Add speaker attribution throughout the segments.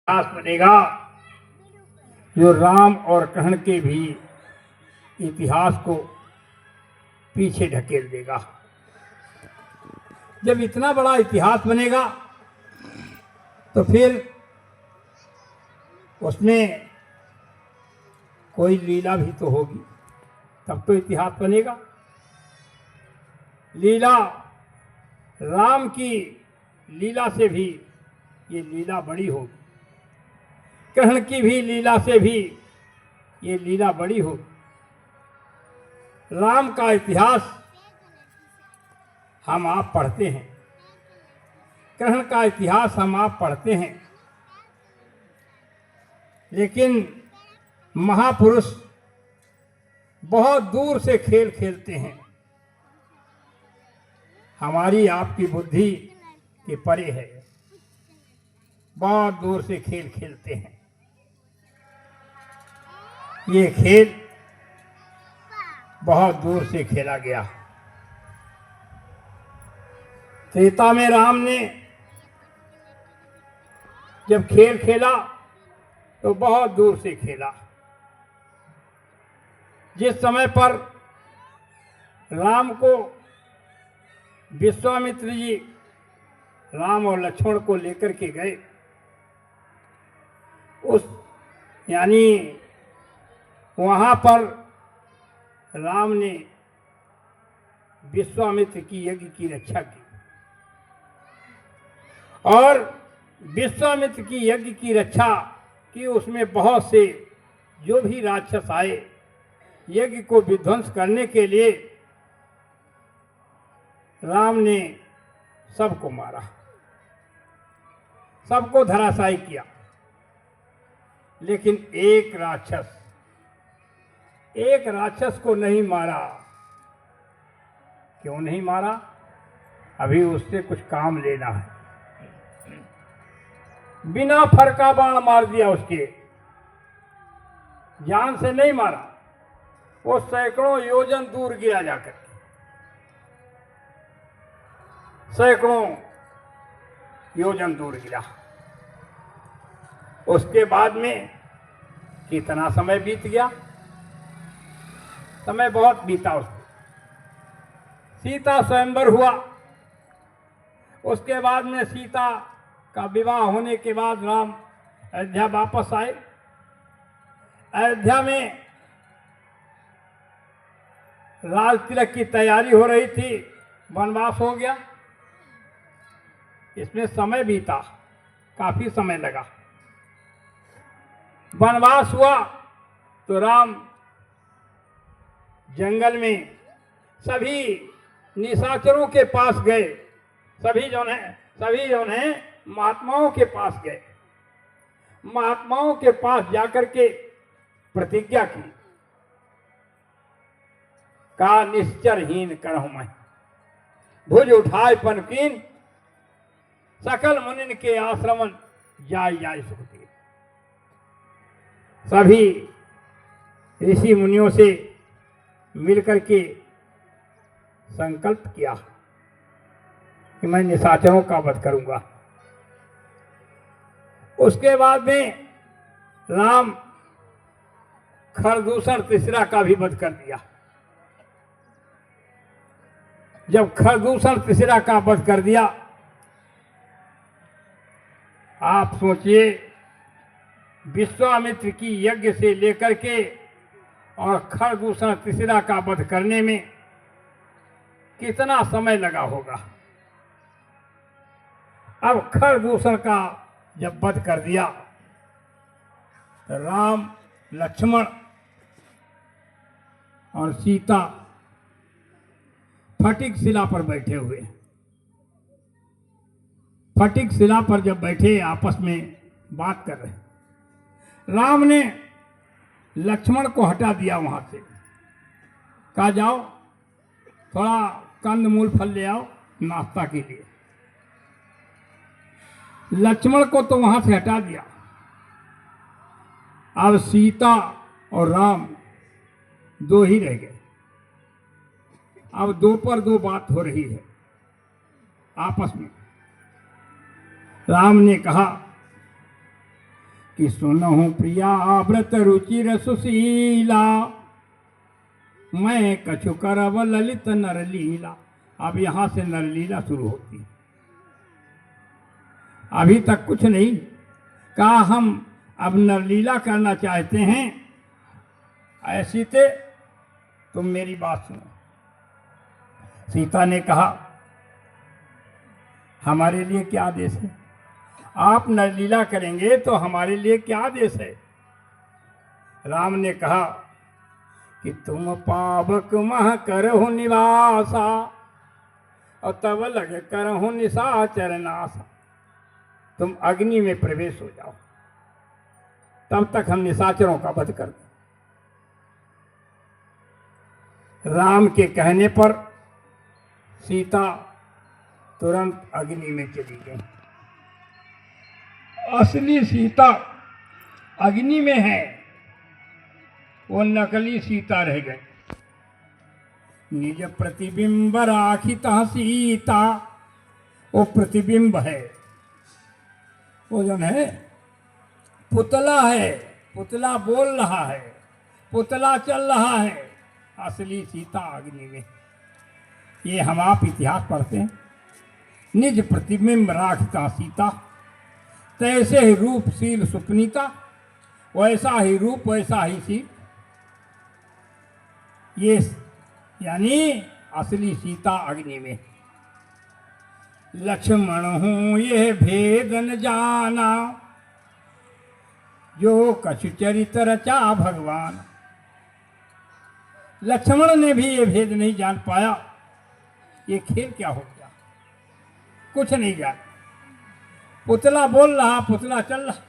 Speaker 1: इतिहास बनेगा जो राम और कृष्ण के भी इतिहास को पीछे ढकेल देगा। जब इतना बड़ा इतिहास बनेगा तो फिर उसमें कोई लीला भी तो होगी, तब तो इतिहास बनेगा। लीला राम की लीला से भी ये लीला बड़ी होगी, कृष्ण की भी लीला से भी ये लीला बड़ी होगी। राम का इतिहास हम आप पढ़ते हैं, कृष्ण का इतिहास हम आप पढ़ते हैं, लेकिन महापुरुष बहुत दूर से खेल खेलते हैं, हमारी आपकी बुद्धि के परे है। बहुत दूर से खेल खेलते हैं। ये खेल बहुत दूर से खेला गया। त्रेता में राम ने जब खेल खेला तो बहुत दूर से खेला। जिस समय पर राम को विश्वामित्र जी राम और लक्ष्मण को लेकर के गए, उस यानी वहाँ पर राम ने विश्वामित्र की यज्ञ की रक्षा की और विश्वामित्र की यज्ञ की रक्षा की। उसमें बहुत से जो भी राक्षस आए यज्ञ को विध्वंस करने के लिए, राम ने सबको मारा, सबको धराशायी किया। लेकिन एक राक्षस को नहीं मारा। क्यों नहीं मारा? अभी उससे कुछ काम लेना है। बिना फरका बाण मार दिया, उसके जान से नहीं मारा, वो सैकड़ों योजन दूर गिरा जाकर, सैकड़ों योजन दूर गिरा। उसके बाद में कितना समय बीत गया, समय बहुत बीता। उसको सीता स्वयंवर हुआ। उसके बाद में सीता का विवाह होने के बाद राम अयोध्या वापस आए। अयोध्या में राज तिलक की तैयारी हो रही थी, वनवास हो गया। इसमें समय बीता, काफी समय लगा। वनवास हुआ तो राम जंगल में सभी निशाचरों के पास गए। सभी जो है महात्माओं के पास गए। महात्माओं के पास जाकर के प्रतिज्ञा की, का निश्चरहीन करहूं मैं, भुज उठाए पनकीन, सकल मुनिन के आश्रमन जाय जाय सुखदेव। सभी ऋषि मुनियों से मिलकर के संकल्प किया कि मैं निशाचरों का वध करूंगा। उसके बाद में राम खरदूषण तीसरा का भी वध कर दिया। जब खरदूषण तीसरा का वध कर दिया, आप सोचिए, विश्वामित्र की यज्ञ से लेकर के और खरदूषण तीसरा का वध करने में कितना समय लगा होगा। अब खरदूषण का जब वध कर दिया तो राम, लक्ष्मण और सीता फटिक शिला पर बैठे हुए। फटिक शिला पर जब बैठे आपस में बात कर रहे, राम ने लक्ष्मण को हटा दिया वहां से, कहा जाओ थोड़ा कंद मूल फल ले आओ नाश्ता के लिए। लक्ष्मण को तो वहां से हटा दिया। अब सीता और राम दो ही रह गए। अब दो पर दो बात हो रही है आपस में। राम ने कहा कि सुनहु प्रिया व्रत रुचिर सुशीला, मैं कछु करब ललित नरलीला। अब यहां से नरलीला शुरू होती है। अभी तक कुछ नहीं कहा, हम अब नरलीला करना चाहते हैं। ऐसी थे तुम मेरी बात सुनो। सीता ने कहा, हमारे लिए क्या आदेश है? आप नरलीला करेंगे तो हमारे लिए क्या आदेश है? राम ने कहा कि तुम पावक मह करहु निवासा, और तब लग करहु निशाचर नासा। तुम अग्नि में प्रवेश हो जाओ, तब तक हम निशाचरों का वध कर दें। राम के कहने पर सीता तुरंत अग्नि में चली गई। असली सीता अग्नि में है, वो नकली सीता रह गई। निज प्रतिबिंब राखिता सीता, वो प्रतिबिंब है, वो जो है पुतला है, पुतला बोल रहा है, पुतला चल रहा है। असली सीता अग्नि में। ये हम आप इतिहास पढ़ते हैं। निज प्रतिबिंब राखिता सीता, तैसे ही रूपशील सुपनीता, वैसा ही रूप वैसा ही शील। ये यानी असली सीता अग्नि में। लक्ष्मण हूँ ये भेद न जाना, जो कछु चरित रचा भगवान। लक्ष्मण ने भी ये भेद नहीं जान पाया, ये खेल क्या हो गया, कुछ नहीं जान। पुतला बोल रहा, पुतला चल रहा।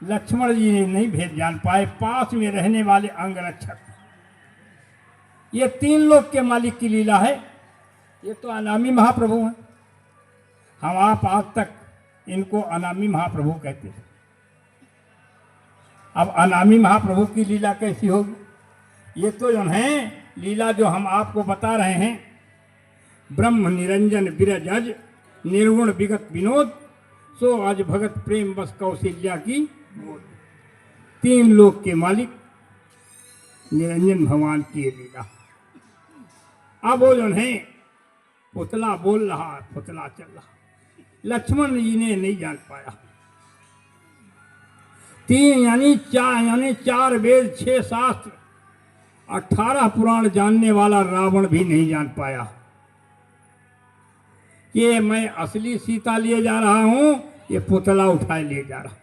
Speaker 1: लक्ष्मण जी ने नहीं भेद जान पाए। पास में रहने वाले अंगरक्षक, ये तीन लोक के मालिक की लीला है। ये तो अनामी महाप्रभु हैं। हम आप आज तक इनको अनामी महाप्रभु कहते हैं। अब अनामी महाप्रभु की लीला कैसी होगी? ये तो जो है लीला जो हम आपको बता रहे हैं, ब्रह्म निरंजन बिरज अज, निर्गुण विगत विनोद, सो आज भगत प्रेम बस कौशल्या की। तीन लोक के मालिक निरंजन भगवान की ये लीला। अब वो जो है पुतला बोल रहा, पुतला चल रहा। लक्ष्मण जी ने नहीं जान पाया। तीन यानी चार वेद, 6 शास्त्र, 18 पुराण जानने वाला रावण भी नहीं जान पाया कि मैं असली सीता लिए जा रहा हूं, ये पुतला उठाए लिए जा रहा।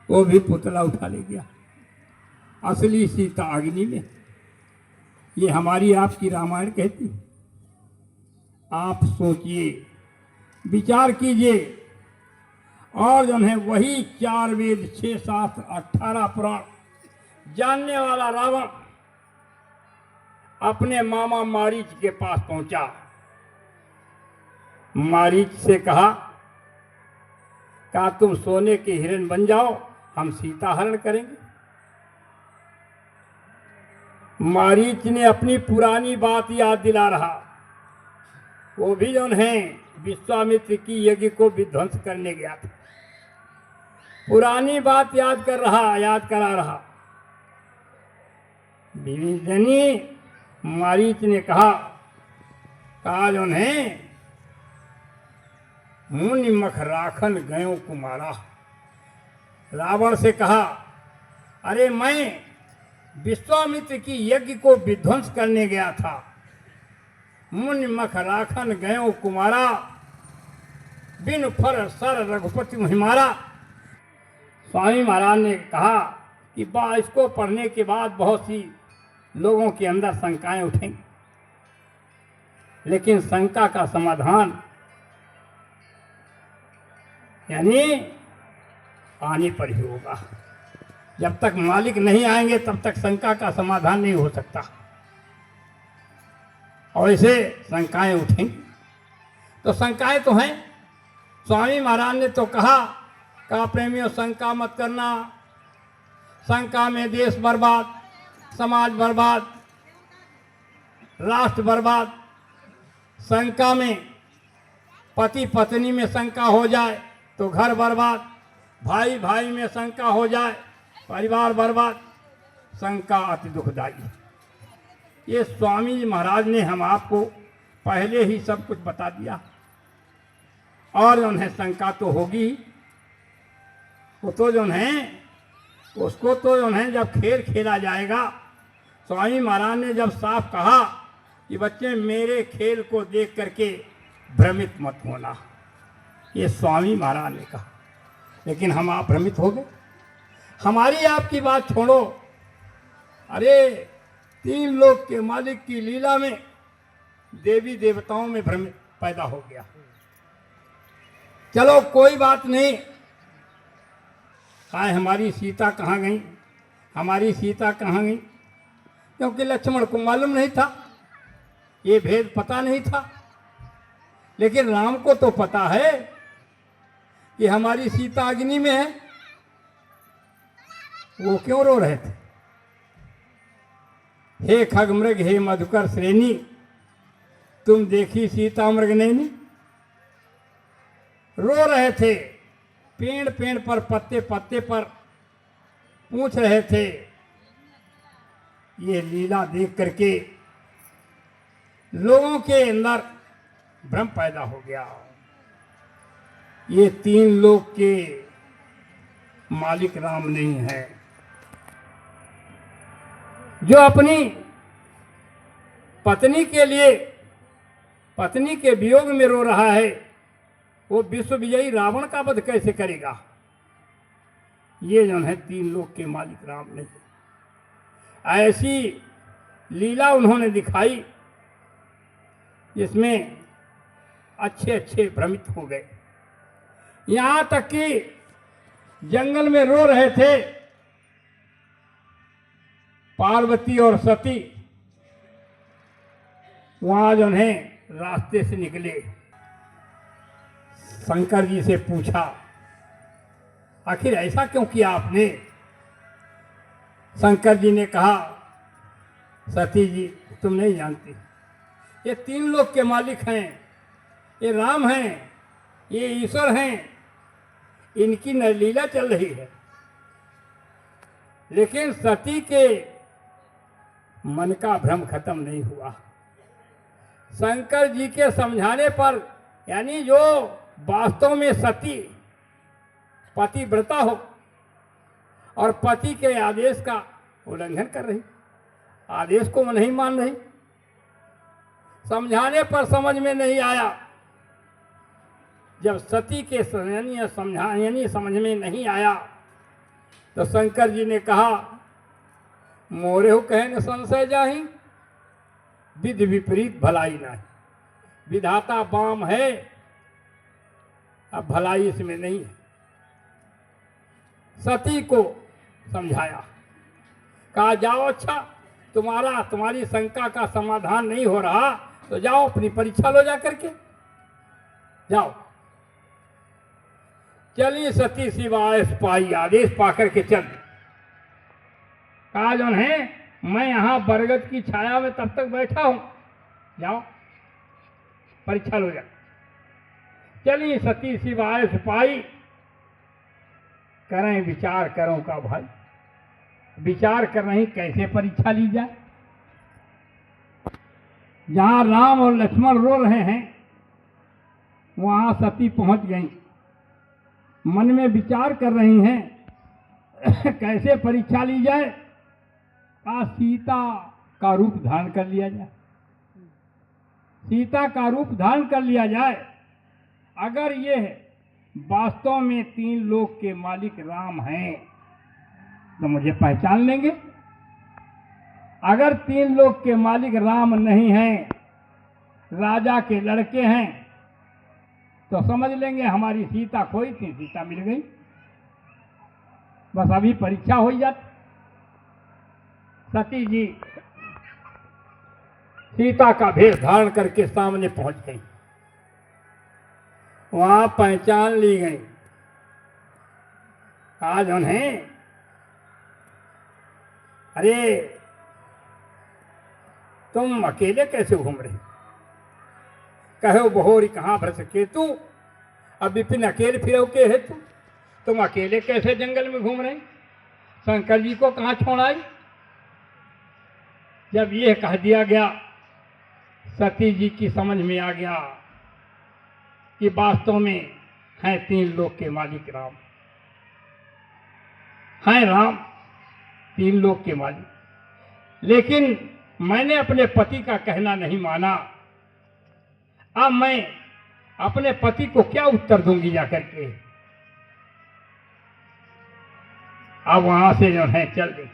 Speaker 1: वो भी पुतला उठा ले गया। असली सीता अग्नि में। ये हमारी आपकी रामायण कहती। आप सोचिए, विचार कीजिए, और जो है वही 4 वेद, 6 शास्त्र, 18 पुराण जानने वाला रावण अपने मामा मारीच के पास पहुंचा। मारीच से कहा तुम सोने के हिरण बन जाओ, हम सीता हरण करेंगे। मारीच ने अपनी पुरानी बात याद दिला रहा। वो भी जो है विश्वामित्र की यज्ञ को विध्वंस करने गया था। पुरानी बात याद करा रहा। विभीषणी मारीच ने कहा जो है मुनि मख राखन गयो कुमारा। रावण से कहा, अरे मैं विश्वामित्र की यज्ञ को विध्वंस करने गया था। मुनि मख राखन गयो कुमारा, बिन फर सर रघुपति मुहिमारा। स्वामी महाराज ने कहा कि इसको पढ़ने के बाद बहुत सी लोगों के अंदर शंकाएं उठेंगी, लेकिन शंका का समाधान यानी आने पर ही होगा। जब तक मालिक नहीं आएंगे तब तक शंका का समाधान नहीं हो सकता। और इसे शंकाएं उठेंगी तो शंकाएं तो हैं। स्वामी महाराज ने तो कहा प्रेमियों शंका मत करना, शंका में देश बर्बाद, समाज बर्बाद, राष्ट्र बर्बाद। शंका में पति पत्नी में शंका हो जाए तो घर बर्बाद, भाई भाई में शंका हो जाए, परिवार बर्बाद, शंका अति दुखदाई है। ये स्वामी जी महाराज ने हम आपको पहले ही सब कुछ बता दिया। और उन्हें शंका तो होगी, वो तो जो है उसको तो उन्हें जब खेल खेला जाएगा, स्वामी महाराज ने जब साफ कहा कि बच्चे मेरे खेल को देख करके भ्रमित मत होना, ये स्वामी महाराज ने कहा। लेकिन हम आप भ्रमित हो गए। हमारी आपकी बात छोड़ो, अरे 3 लोक के मालिक की लीला में देवी देवताओं में भ्रम पैदा हो गया। चलो कोई बात नहीं, हाय हमारी सीता कहाँ गई, हमारी सीता कहाँ गई, क्योंकि लक्ष्मण को मालूम नहीं था, ये भेद पता नहीं था। लेकिन राम को तो पता है कि हमारी सीता अग्नि में है। वो क्यों रो रहे थे? हे खगमृग हे मधुकर श्रेणी, तुम देखी सीता मृग नैनी। रो रहे थे, पेड़ पेड़ पर, पत्ते पत्ते पर पूछ रहे थे। ये लीला देख करके लोगों के अंदर भ्रम पैदा हो गया। ये 3 लोक के मालिक राम नहीं है। जो अपनी पत्नी के लिए, पत्नी के वियोग में रो रहा है, वो विश्व विजयी रावण का वध कैसे करेगा? ये जो है 3 लोक के मालिक राम नहीं। ऐसी लीला उन्होंने दिखाई जिसमें अच्छे अच्छे भ्रमित हो गए। यहां तक कि जंगल में रो रहे थे पार्वती और सती, वहां जो है रास्ते से निकले, शंकर जी से पूछा आखिर ऐसा क्यों किया आपने? शंकर जी ने कहा सती जी तुम नहीं जानती, ये 3 लोक के मालिक हैं, ये राम हैं, ये ईश्वर हैं, इनकी न लीला चल रही है। लेकिन सती के मन का भ्रम खत्म नहीं हुआ। शंकर जी के समझाने पर, यानी जो वास्तव में सती पतिव्रता हो और पति के आदेश का उल्लंघन कर रही, आदेश को नहीं मान रही, समझाने पर समझ में नहीं आया। जब सती के समझ में नहीं आया तो शंकर जी ने कहा मोरे हो कहे न संशय जाहि, विधि विपरीत भलाई नहीं। विधाता बाम है, अब भलाई इसमें नहीं है। सती को समझाया, कहा जाओ अच्छा, तुम्हारी शंका का समाधान नहीं हो रहा तो जाओ अपनी परीक्षा लो जा करके जाओ। चलिए सती शिवाय पाई, आदेश पाकर के चल। कहा जो है मैं यहां बरगद की छाया में तब तक बैठा हूं, जाओ परीक्षा लो जा। चलिए सती शिवाय पाई, करें विचार करो का भाई, विचार कर रही कैसे परीक्षा ली जाए। जहां राम और लक्ष्मण रो रहे हैं वहां सती पहुंच गई, मन में विचार कर रही हैं कैसे परीक्षा ली जाए। का सीता का रूप धारण कर लिया जाए, सीता का रूप धारण कर लिया जाए। अगर ये वास्तव में 3 लोक के मालिक राम हैं तो मुझे पहचान लेंगे। अगर 3 लोक के मालिक राम नहीं हैं, राजा के लड़के हैं, तो समझ लेंगे हमारी सीता खोई थी, सीता मिल गई, बस अभी परीक्षा हो जाती। सती जी सीता का भेष धारण करके सामने पहुंच गई, वहां पहचान ली गई। आज उन्हें अरे तुम अकेले कैसे घूम रहे, कहो बहोरी कहाँ भ्रस केतु, अब विपिन अकेले फिर के है तुम अकेले कैसे जंगल में घूम रहे? शंकर जी को कहाँ छोड़ आई? जब यह कह दिया गया, सती जी की समझ में आ गया कि वास्तव में हैं 3 लोक के मालिक राम, हैं राम 3 लोक के मालिक। लेकिन मैंने अपने पति का कहना नहीं माना, अब मैं अपने पति को क्या उत्तर दूंगी जाकर के? अब वहां से जो है चल दी।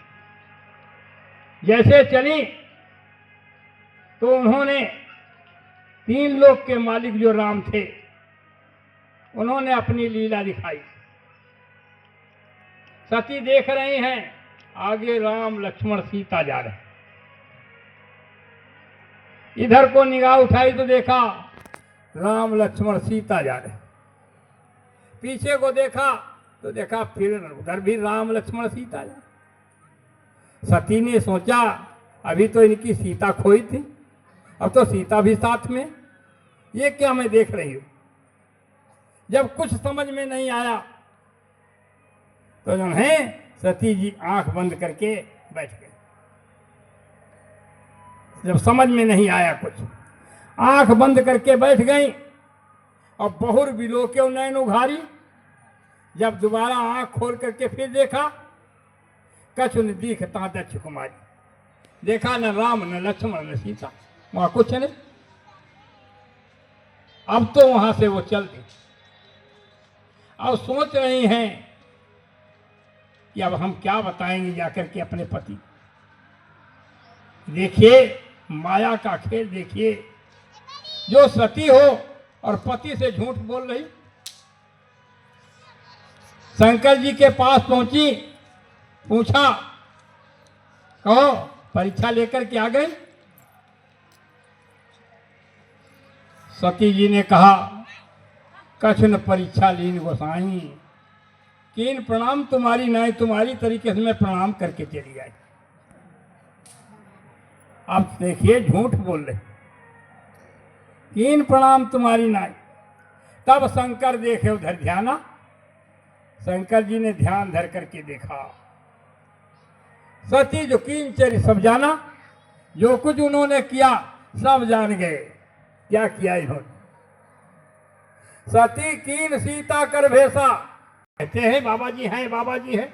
Speaker 1: जैसे चली तो उन्होंने 3 लोक के मालिक जो राम थे, उन्होंने अपनी लीला दिखाई। सती देख रही हैं, आगे राम लक्ष्मण सीता जा रहे। इधर को निगाह उठाई तो देखा राम लक्ष्मण सीता जा रहे। पीछे को देखा तो देखा फिर उधर भी राम लक्ष्मण सीता जा। सती ने सोचा अभी तो इनकी सीता खोई थी, अब तो सीता भी साथ में, ये क्या मैं देख रही हूं? जब कुछ समझ में नहीं आया तो जो है सती जी आंख बंद करके बैठ गए। जब समझ में नहीं आया कुछ, आंख बंद करके बैठ गई और बहुर बिलोके नैन उघारी। जब दोबारा आंख खोल करके फिर देखा, कछु न दिखता दक्ष कुमारी। देखा न राम न लक्ष्मण न सीता, वहां कुछ नहीं। अब तो वहां से वो चल दी। अब सोच रही हैं कि अब हम क्या बताएंगे जाकर के अपने पति। देखिए माया का खेल, देखिए जो सती हो और पति से झूठ बोल रही। शंकर जी के पास पहुंची, पूछा कहो परीक्षा लेकर के आ गई? सती जी ने कहा कछुन परीक्षा लीन गोसाई, कीन प्रणाम तुम्हारी नाई, तुम्हारी तरीके से मैं प्रणाम करके चली आई। अब देखिए झूठ बोल रहे, कीन प्रणाम तुम्हारी नाई। तब शंकर देखे उधर ध्याना। शंकर जी ने ध्यान धर करके देखा, सती जो कीनचरी सब जाना, जो कुछ उन्होंने किया सब जान गए। क्या किया इन्होंने? सती कीन सीता कर भेसा। कहते हैं बाबा जी हैं, बाबा जी हैं,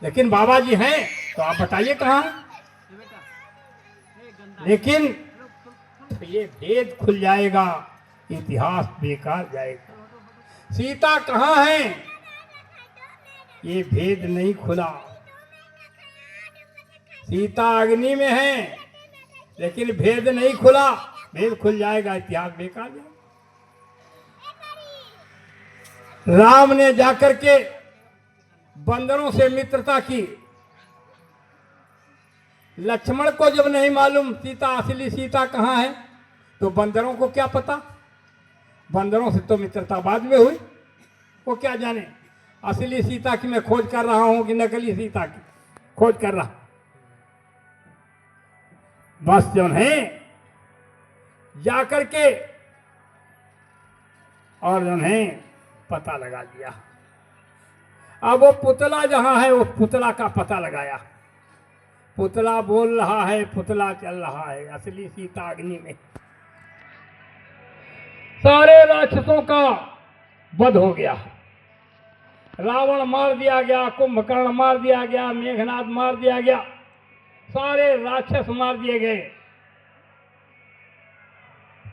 Speaker 1: लेकिन बाबा जी हैं तो आप बताइए कहाँ हैं? लेकिन ये भेद खुल जाएगा, इतिहास बेकार जाएगा। सीता कहाँ है? ये भेद नहीं खुला। सीता अग्नि में है, लेकिन भेद नहीं खुला। भेद खुल जाएगा, इतिहास बेकार जाएगा। राम ने जाकर के बंदरों से मित्रता की। लक्ष्मण को जब नहीं मालूम सीता, असली सीता कहाँ है, तो बंदरों को क्या पता? बंदरों से तो मित्रता बाद में हुई। वो क्या जाने असली सीता की मैं खोज कर रहा हूं कि नकली सीता की खोज कर रहा। बस जो है जाकर के और जो है पता लगा दिया। अब वो पुतला जहां है, वो पुतला का पता लगाया। पुतला बोल रहा है, पुतला चल रहा है, असली सीता अग्नि में। सारे राक्षसों का वध हो गया। रावण मार दिया गया, कुंभकर्ण मार दिया गया, मेघनाद मार दिया गया, सारे राक्षस मार दिए गए।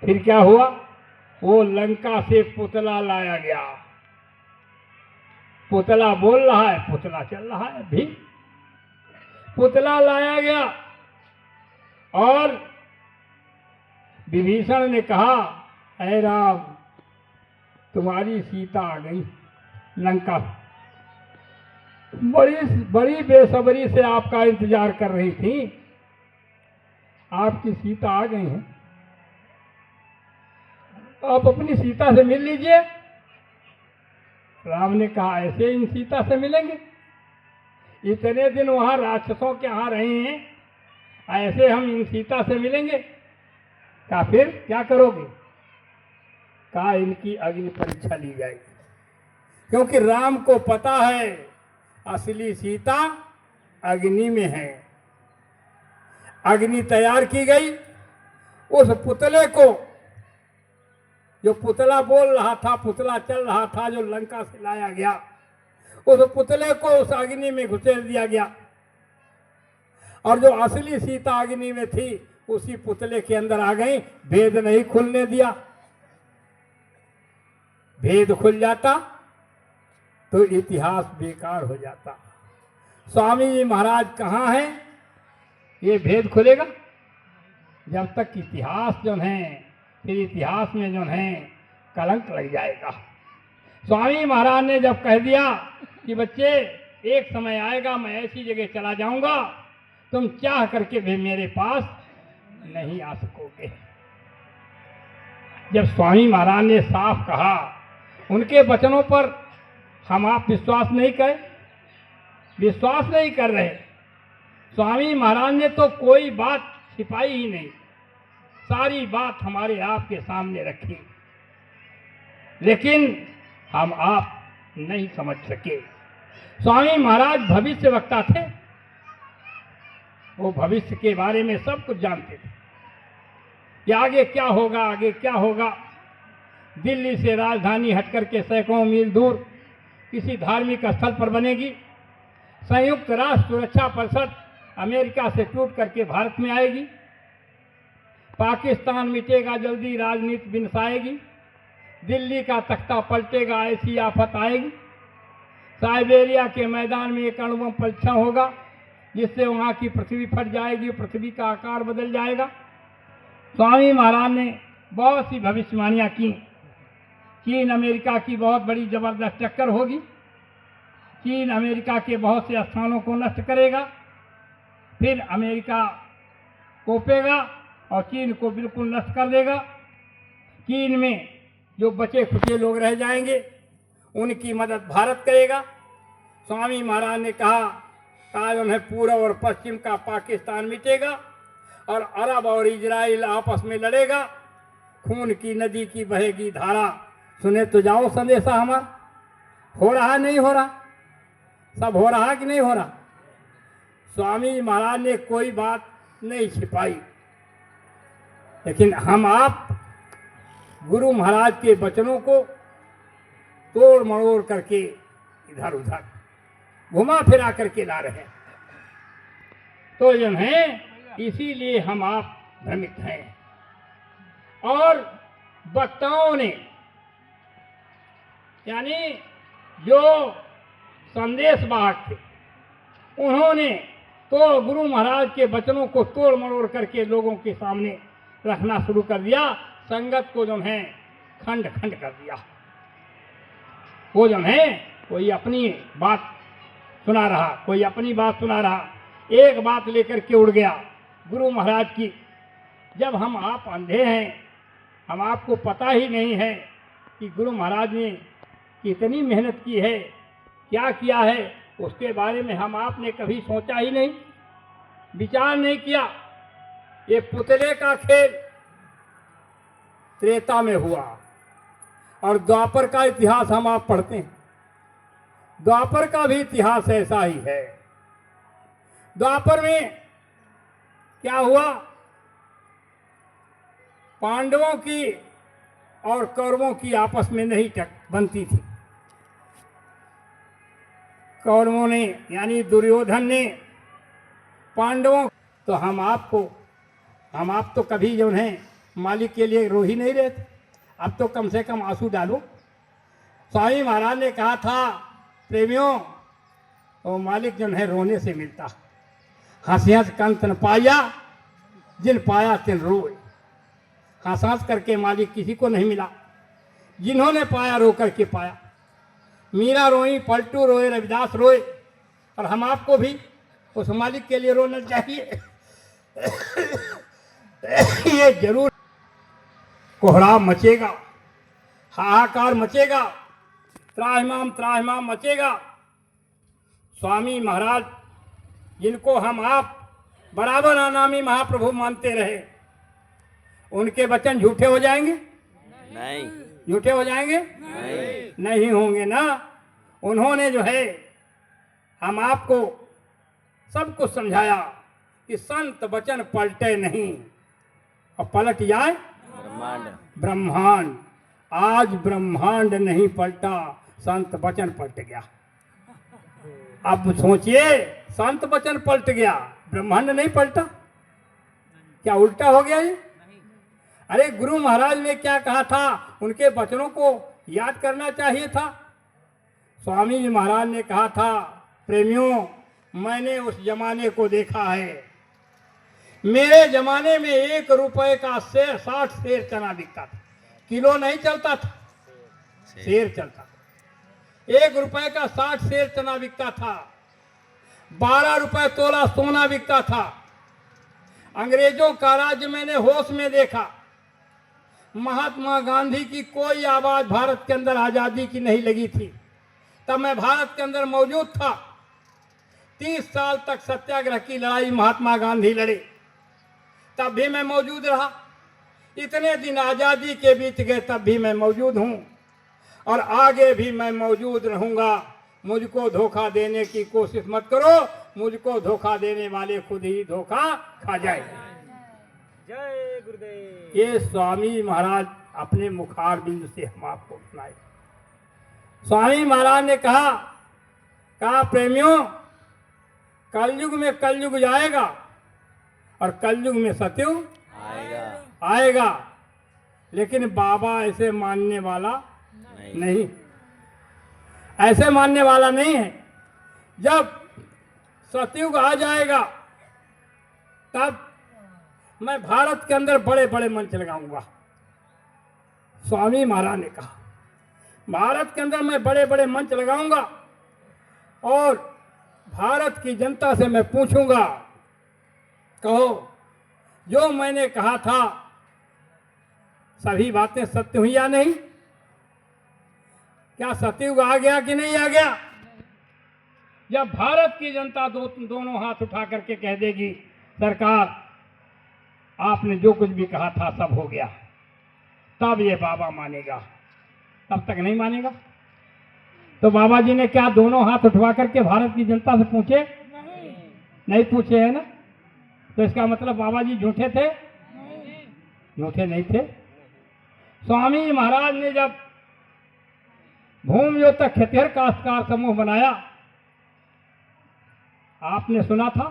Speaker 1: फिर क्या हुआ? वो लंका से पुतला लाया गया। पुतला बोल रहा है, पुतला चल रहा है भी। पुतला लाया गया और विभीषण ने कहा, ऐ राम तुम्हारी सीता आ गई लंका। बड़ी बेसब्री से आपका इंतजार कर रही थी, आपकी सीता आ गई है, आप अपनी सीता से मिल लीजिए। राम ने कहा, ऐसे इन सीता से मिलेंगे? इतने दिन वहां राक्षसों के यहाँ रहे हैं, ऐसे हम इन सीता से मिलेंगे? क्या फिर क्या करोगे? कहा इनकी अग्नि परीक्षा ली जाएगी, क्योंकि राम को पता है असली सीता अग्नि में है। अग्नि तैयार की गई, उस पुतले को, जो पुतला बोल रहा था, पुतला चल रहा था, जो लंका से लाया गया, उस पुतले को उस अग्नि में घुसेड़ दिया गया, और जो असली सीता अग्नि में थी उसी पुतले के अंदर आ गई। भेद नहीं खुलने दिया। भेद खुल जाता तो इतिहास बेकार हो जाता। स्वामी जी महाराज कहाँ हैं? ये भेद खुलेगा जब तक इतिहास जो है, फिर इतिहास में जो है कलंक लग जाएगा। स्वामी महाराज ने जब कह दिया कि बच्चे एक समय आएगा मैं ऐसी जगह चला जाऊंगा तुम चाह करके भी मेरे पास नहीं आ सकोगे। जब स्वामी महाराज ने साफ कहा, उनके वचनों पर हम आप विश्वास नहीं कर रहे। स्वामी महाराज ने तो कोई बात छिपाई ही नहीं, सारी बात हमारे आपके सामने रखी, लेकिन हम आप नहीं समझ सके। स्वामी महाराज भविष्य वक्ता थे, वो भविष्य के बारे में सब कुछ जानते थे कि आगे क्या होगा, आगे क्या होगा। दिल्ली से राजधानी हटकर के सैकड़ों मील दूर किसी धार्मिक स्थल पर बनेगी। संयुक्त राष्ट्र सुरक्षा परिषद अमेरिका से टूट करके भारत में आएगी। पाकिस्तान मिटेगा जल्दी, राजनीति बिनसाएगी। दिल्ली का तख्ता पलटेगा, ऐसी आफत आएगी। साइबेरिया के मैदान में एक अणुबम परीक्षण होगा जिससे वहाँ की पृथ्वी फट जाएगी, पृथ्वी का आकार बदल जाएगा। स्वामी महाराज ने बहुत सी भविष्यवाणियाँ की। चीन अमेरिका की बहुत बड़ी जबरदस्त टक्कर होगी। चीन अमेरिका के बहुत से स्थानों को नष्ट करेगा, फिर अमेरिका कोपेगा और चीन को बिल्कुल नष्ट कर देगा। चीन में जो बचे खुचे लोग रह जाएंगे उनकी मदद भारत करेगा। स्वामी महाराज ने कहा आज उन्हें पूर्व और पश्चिम का पाकिस्तान मिटेगा और अरब और इजराइल आपस में लड़ेगा। खून की नदी की बहेगी धारा। सुने तो जाओ संदेशा हमारा। हो रहा नहीं हो रहा? सब हो रहा कि नहीं हो रहा? स्वामी महाराज ने कोई बात नहीं छिपाई, लेकिन हम आप गुरु महाराज के वचनों को तोड़ मरोड़ करके इधर उधर घुमा फिरा करके ला रहे हैं। तो जो है इसीलिए हम आप भ्रमित हैं। और वक्ताओं ने, यानी जो संदेश वाहक थे, उन्होंने तो गुरु महाराज के वचनों को तोड़ मरोड़ करके लोगों के सामने रखना शुरू कर दिया। संगत को जो है खंड खंड कर दिया। वो जो है कोई अपनी बात सुना रहा, कोई अपनी बात सुना रहा। एक बात लेकर के उड़ गया गुरु महाराज की। जब हम आप अंधे हैं, हम आपको पता ही नहीं है कि गुरु महाराज ने कितनी मेहनत की है, क्या किया है, उसके बारे में हम आपने कभी सोचा ही नहीं, विचार नहीं किया। ये पुतले का खेल त्रेता में हुआ और द्वापर का इतिहास हम आप पढ़ते हैं। द्वापर का भी इतिहास ऐसा ही है। द्वापर में क्या हुआ? पांडवों की और कौरवों की आपस में नहीं बनती थी। कौरवों ने यानी दुर्योधन ने पांडवों, तो हम आप तो कभी जो है मालिक के लिए रो ही नहीं रहे थे। अब तो कम से कम आंसू डालो। स्वामी महाराज ने कहा था प्रेमियों, वो मालिक जो है रोने से मिलता। हंस हंस कंत न पाया, जिन पाया तिन रोए। हंस हंस करके मालिक किसी को नहीं मिला, जिन्होंने पाया रो करके पाया। मीरा रोई, पलटू रोए, रविदास रोए, और हम आपको भी उस मालिक के लिए रोना चाहिए। ये जरूर कोहराम मचेगा, हाहाकार मचेगा, त्राहिमाम मचेगा। स्वामी महाराज जिनको हम आप बराबर अनामी महाप्रभु मानते रहे, उनके वचन झूठे हो जाएंगे?
Speaker 2: नहीं।
Speaker 1: झूठे हो जाएंगे? नहीं होंगे ना। उन्होंने जो है हम आपको सब कुछ समझाया कि संत वचन पलटे नहीं, और पलट जाए ब्रह्मांड। आज ब्रह्मांड नहीं पलटा, संत वचन पलट गया। अब सोचिए, संत वचन पलट गया, ब्रह्मांड नहीं पलटा, क्या उल्टा हो गया ये? अरे गुरु महाराज ने क्या कहा था, उनके वचनों को याद करना चाहिए था। स्वामी जी महाराज ने कहा था, प्रेमियों, मैंने उस जमाने को देखा है। मेरे जमाने में 1 रुपए का शेर 60 शेर चना बिकता था। किलो नहीं चलता था, शेर चलता था। 1 रुपए का 60 शेर चना बिकता था। 12 रुपए तोला सोना बिकता था। अंग्रेजों का राज्य मैंने होश में देखा। महात्मा गांधी की कोई आवाज भारत के अंदर आजादी की नहीं लगी थी। तब मैं भारत के अंदर मौजूद था। 30 साल तक सत्याग्रह की लड़ाई महात्मा गांधी लड़े, तब भी मैं मौजूद रहा। इतने दिन आजादी के बीत गए, तब भी मैं मौजूद हूं और आगे भी मैं मौजूद रहूंगा। मुझको धोखा देने की कोशिश मत करो, मुझको धोखा देने वाले खुद ही धोखा खा जाए।
Speaker 2: जय गुरुदेव।
Speaker 1: ये स्वामी महाराज अपने मुखार बिंदु से हम आपको सुनाए। स्वामी महाराज ने कहा प्रेमियों, कलयुग में कलयुग जाएगा और कलयुग में सतयुग आएगा, लेकिन बाबा ऐसे मानने वाला नहीं, ऐसे मानने वाला नहीं है। जब सतयुग आ जाएगा, तब मैं भारत के अंदर बड़े बड़े मंच लगाऊंगा। स्वामी महाराज ने कहा, भारत के अंदर मैं बड़े बड़े मंच लगाऊंगा और भारत की जनता से मैं पूछूंगा, कहो जो मैंने कहा था सभी बातें सत्य हुई या नहीं? क्या सतयुग आ गया कि नहीं आ गया? जब भारत की जनता दोनों हाथ उठा करके कह देगी, सरकार आपने जो कुछ भी कहा था सब हो गया, तब ये बाबा मानेगा, तब तक नहीं मानेगा। तो बाबा जी ने क्या दोनों हाथ उठवा करके भारत की जनता से पूछे? नहीं पूछे, है ना? तो इसका मतलब बाबा जी झूठे थे? झूठे नहीं थे। स्वामी महाराज ने जब भूमि तक खेतिहर काश्तकार समूह बनाया, आपने सुना था,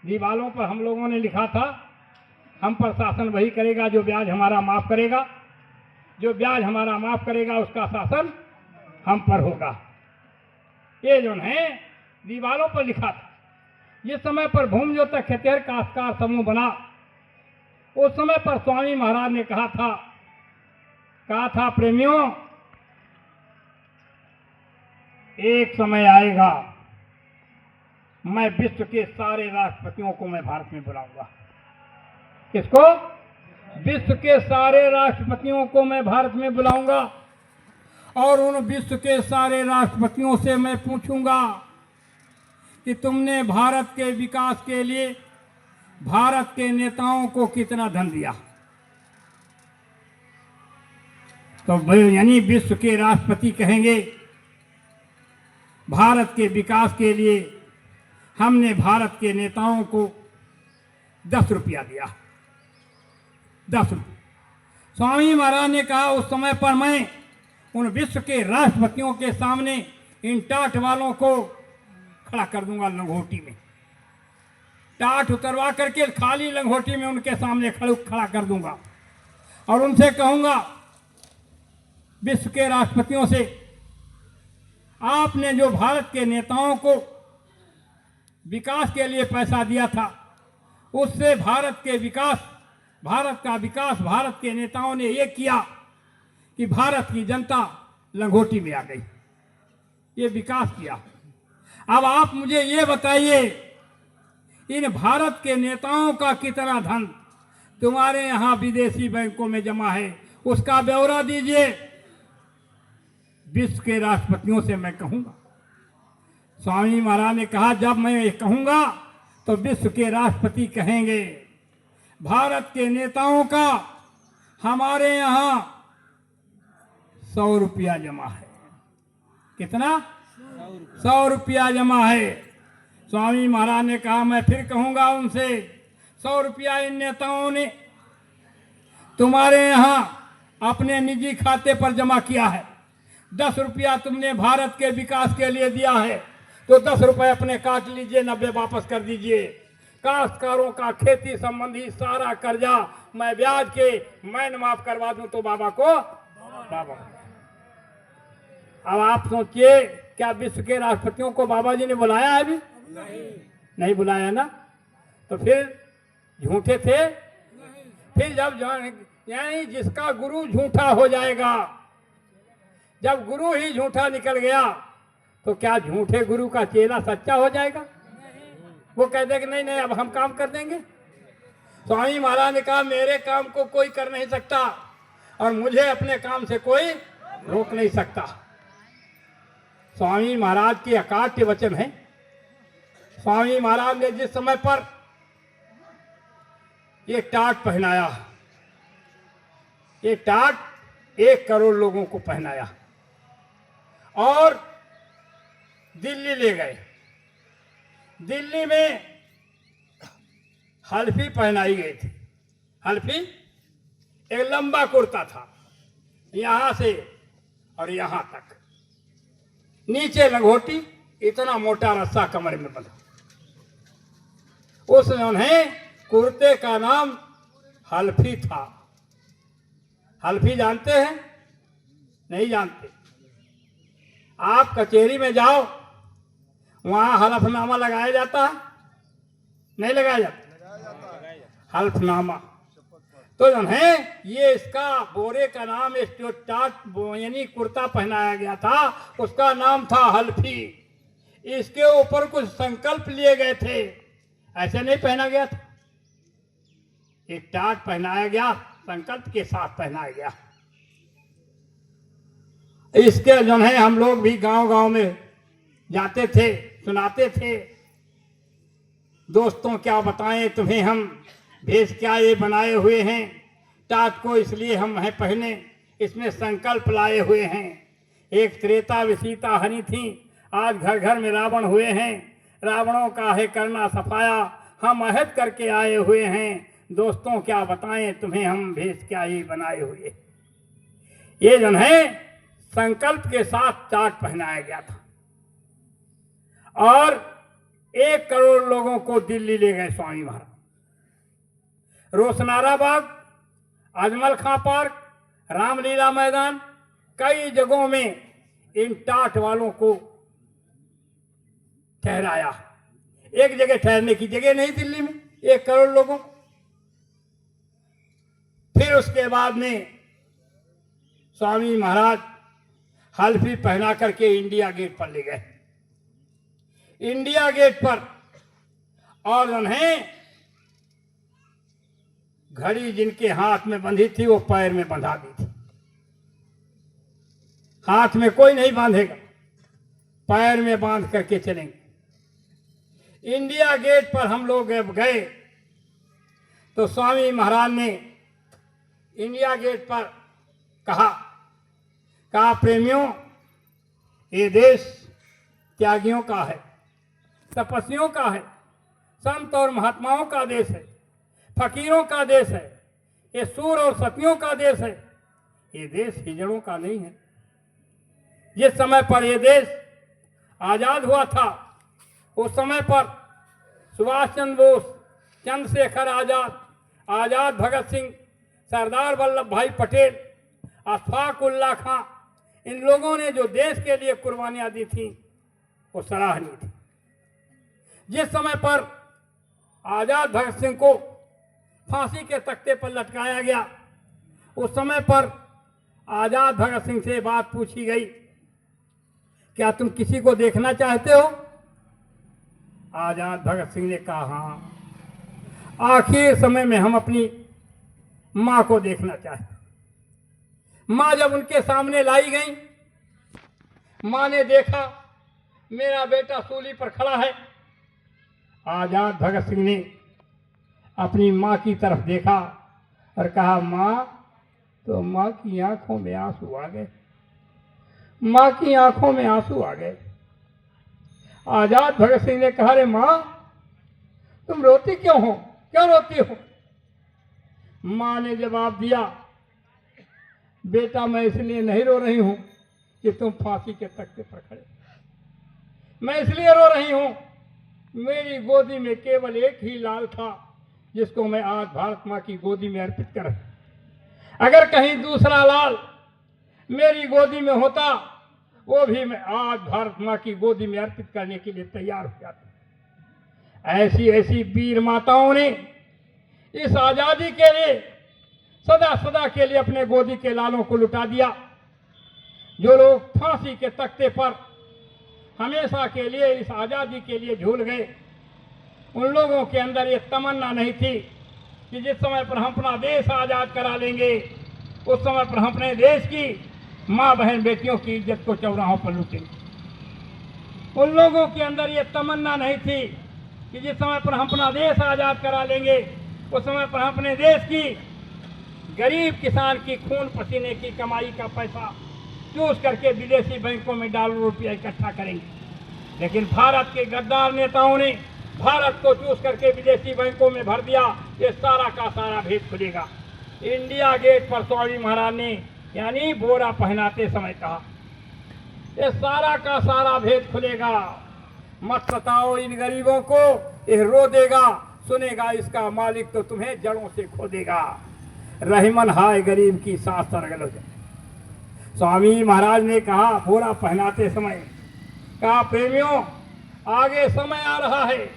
Speaker 1: दीवालों पर हम लोगों ने लिखा था, हम पर शासन वही करेगा जो ब्याज हमारा माफ करेगा, जो ब्याज हमारा माफ करेगा उसका शासन हम पर होगा। ये जो है दीवालों पर लिखा था। जिस समय पर भूमि तक खेतिहर काश्तकार समूह बना, उस समय पर स्वामी महाराज ने कहा था प्रेमियों, एक समय आएगा मैं विश्व के सारे राष्ट्रपतियों को मैं भारत में बुलाऊंगा। किसको? विश्व के सारे राष्ट्रपतियों को मैं भारत में बुलाऊंगा और उन विश्व के सारे राष्ट्रपतियों से मैं पूछूंगा कि तुमने भारत के विकास के लिए भारत के नेताओं को कितना धन दिया। तो यानी विश्व के राष्ट्रपति कहेंगे, भारत के विकास के लिए हमने भारत के नेताओं को 10 रुपया दिया, 10 रुपये। स्वामी महाराज ने कहा, उस समय पर मैं उन विश्व के राष्ट्रपतियों के सामने इन टाट वालों को खड़ा कर दूंगा लंगोटी में, टाट उतरवा करके खाली लंगोटी में उनके सामने खड़ा कर दूंगा और उनसे कहूंगा, विश्व के राष्ट्रपतियों से, आपने जो भारत के नेताओं को विकास के लिए पैसा दिया था, उससे भारत का विकास भारत के नेताओं ने ये किया कि भारत की जनता लंगोटी में आ गई, ये विकास किया। अब आप मुझे ये बताइए, इन भारत के नेताओं का कितना धन तुम्हारे यहां विदेशी बैंकों में जमा है, उसका ब्यौरा दीजिए। विश्व के राष्ट्रपतियों से मैं कहूंगा। स्वामी महाराज ने कहा, जब मैं ये कहूंगा तो विश्व के राष्ट्रपति कहेंगे, भारत के नेताओं का हमारे यहाँ 100 रुपया जमा है। कितना? 100 रुपया जमा है। स्वामी महाराज ने कहा मैं फिर कहूंगा उनसे, 100 रुपया इन नेताओं ने तुम्हारे यहाँ अपने निजी खाते पर जमा किया है, 10 रुपया तुमने भारत के विकास के लिए दिया है, तो 10 रुपये अपने काट लीजिए, 90 वापस कर दीजिए। काश्तकारों का खेती संबंधी सारा कर्जा मैं ब्याज के मैं माफ करवा दूं तो बाबा को बाबा। अब आप सोचिए, क्या विश्व के राष्ट्रपतियों को बाबा जी ने बुलाया है अभी? नहीं बुलाया ना, तो फिर झूठे थे। फिर जब यानी जिसका गुरु झूठा हो जाएगा, जब गुरु ही झूठा निकल गया तो क्या झूठे गुरु का चेला सच्चा हो जाएगा? वो कह दे कि नहीं नहीं अब हम काम कर देंगे। स्वामी महाराज ने कहा मेरे काम को कोई कर नहीं सकता और मुझे अपने काम से कोई रोक नहीं सकता। स्वामी महाराज के अकाट्य वचन है। स्वामी महाराज ने जिस समय पर ये टाट पहनाया, ये टाट 1 करोड़ लोगों को पहनाया और दिल्ली ले गए। दिल्ली में हल्फी पहनाई गई थी। हल्फी एक लंबा कुर्ता था, यहां से और यहां तक, नीचे लंगोटी, इतना मोटा रस्सा कमर में बंधा। उस कुर्ते का नाम हल्फी था। हल्फी जानते हैं? नहीं जानते। आप कचहरी में जाओ, वहां हलफनामा लगाया जाता है? नहीं लगाया जाता। हल्फनामा तो ये इसका बोरे का नाम, इस जो टाट यानी कुर्ता पहनाया गया था उसका नाम था हल्फी। इसके ऊपर कुछ संकल्प लिए गए थे, ऐसे नहीं पहना गया था। एक टाट पहनाया गया, संकल्प के साथ पहनाया गया। इसके हम लोग भी गांव गांव में जाते थे, सुनाते थे। दोस्तों क्या बताएं तुम्हें, हम भेष क्या ये बनाए हुए हैं, टाट को इसलिए हम है पहने, इसमें संकल्प लाए हुए हैं। एक त्रेता विसीता हनी थी, आज घर घर में रावण हुए हैं। रावणों का है करना सफाया, हम अहद करके आए हुए हैं। दोस्तों क्या बताएं तुम्हें, हम भेष क्या ये बनाए हुए। ये संकल्प के साथ टाट पहनाया गया था और 1 करोड़ लोगों को दिल्ली ले गए स्वामी महाराज। रोशनारा बाग, अजमल खां पार्क, रामलीला मैदान, कई जगहों में इन टाट वालों को ठहराया। एक जगह ठहरने की जगह नहीं दिल्ली में 1 करोड़ लोगों। फिर उसके बाद में स्वामी महाराज हल्फी पहना करके इंडिया गेट पर ले गए। इंडिया गेट पर और घड़ी जिनके हाथ में बंधी थी वो पैर में बंधा दी थी। हाथ में कोई नहीं बांधेगा, पैर में बांध करके चलेंगे। इंडिया गेट पर हम लोग गए तो स्वामी महाराज ने इंडिया गेट पर कहा प्रेमियों, ये देश त्यागियों का है, तपस्वियों का है, संत और महात्माओं का देश है, फकीरों का देश है, ये सूर और सतियों का देश है। ये देश हिजड़ों का नहीं है। जिस समय पर ये देश आज़ाद हुआ था उस समय पर सुभाष चंद्र बोस, चंद्रशेखर आज़ाद, आज़ाद भगत सिंह, सरदार वल्लभ भाई पटेल, अशफाक उल्लाह खां, इन लोगों ने जो देश के लिए कुर्बानियां दी थी वो सराहनीय थी। जिस समय पर आज़ाद भगत सिंह को फांसी के तख्ते पर लटकाया गया, उस समय पर आज़ाद भगत सिंह से बात पूछी गई, क्या तुम किसी को देखना चाहते हो? आज़ाद भगत सिंह ने कहा हाँ, आखिर समय में हम अपनी माँ को देखना चाहते। माँ जब उनके सामने लाई गई, माँ ने देखा मेरा बेटा सूली पर खड़ा है। आज़ाद भगत सिंह ने अपनी माँ की तरफ देखा और कहा माँ, तो माँ की आंखों में आंसू आ गए। माँ की आंखों में आंसू आ गए। आजाद भगत सिंह ने कहा, रे माँ तुम रोती क्यों हो, क्यों रोती हो? माँ ने जवाब दिया, बेटा मैं इसलिए नहीं रो रही हूं कि तुम फांसी के तख्ते पर खड़े, मैं इसलिए रो रही हूं मेरी गोदी में केवल एक ही लाल था जिसको मैं आज भारत माँ की गोदी में अर्पित कर, अगर कहीं दूसरा लाल मेरी गोदी में होता वो भी मैं आज भारत माँ की गोदी में अर्पित करने के लिए तैयार हो जाता। ऐसी ऐसी वीर माताओं ने इस आजादी के लिए सदा सदा के लिए अपने गोदी के लालों को लुटा दिया। जो लोग फांसी के तख्ते पर हमेशा के लिए इस आजादी के लिए झूल गए, उन लोगों के अंदर ये तमन्ना नहीं थी कि जिस समय पर हम अपना देश आजाद करा लेंगे उस समय पर हम अपने देश की माँ बहन बेटियों की इज्जत को चौराहों पर लूटेंगे। उन लोगों के अंदर ये तमन्ना नहीं थी कि जिस समय पर हम अपना देश आजाद करा लेंगे उस समय पर हम अपने देश की गरीब किसान की खून पसीने की कमाई का पैसा चूस करके विदेशी बैंकों में डॉलर रुपया इकट्ठा करेंगे। लेकिन भारत के गद्दार नेताओं ने भारत को चूस करके विदेशी बैंकों में भर दिया। ये सारा का सारा भेद खुलेगा। इंडिया गेट पर स्वामी महाराज ने यानी बोरा पहनाते समय कहा, ये सारा का सारा भेद खुलेगा। मत सताओ इन गरीबों को, ये रो देगा, सुनेगा इसका मालिक तो तुम्हें जड़ों से खो देगा। रहमन हाय गरीब की सांस सरगल हो जाए। स्वामी महाराज ने कहा बोरा पहनाते समय, कहा प्रेमियों आगे समय आ रहा है,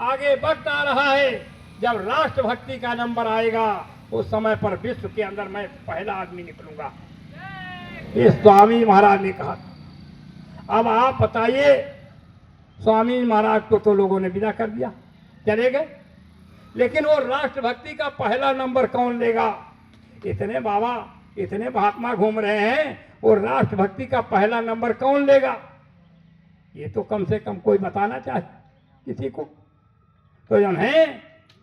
Speaker 1: आगे वक्त आ रहा है जब राष्ट्रभक्ति का नंबर आएगा, उस समय पर विश्व के अंदर मैं पहला आदमी निकलूंगा। ये स्वामी महाराज ने कहा। अब आप बताइए, स्वामी महाराज को तो लोगों ने विदा कर दिया, चले गए, लेकिन वो राष्ट्रभक्ति का पहला नंबर कौन लेगा? इतने बाबा इतने महात्मा घूम रहे हैं, वो राष्ट्रभक्ति का पहला नंबर कौन लेगा? ये तो कम से कम कोई बताना चाहे किसी को। तो जो है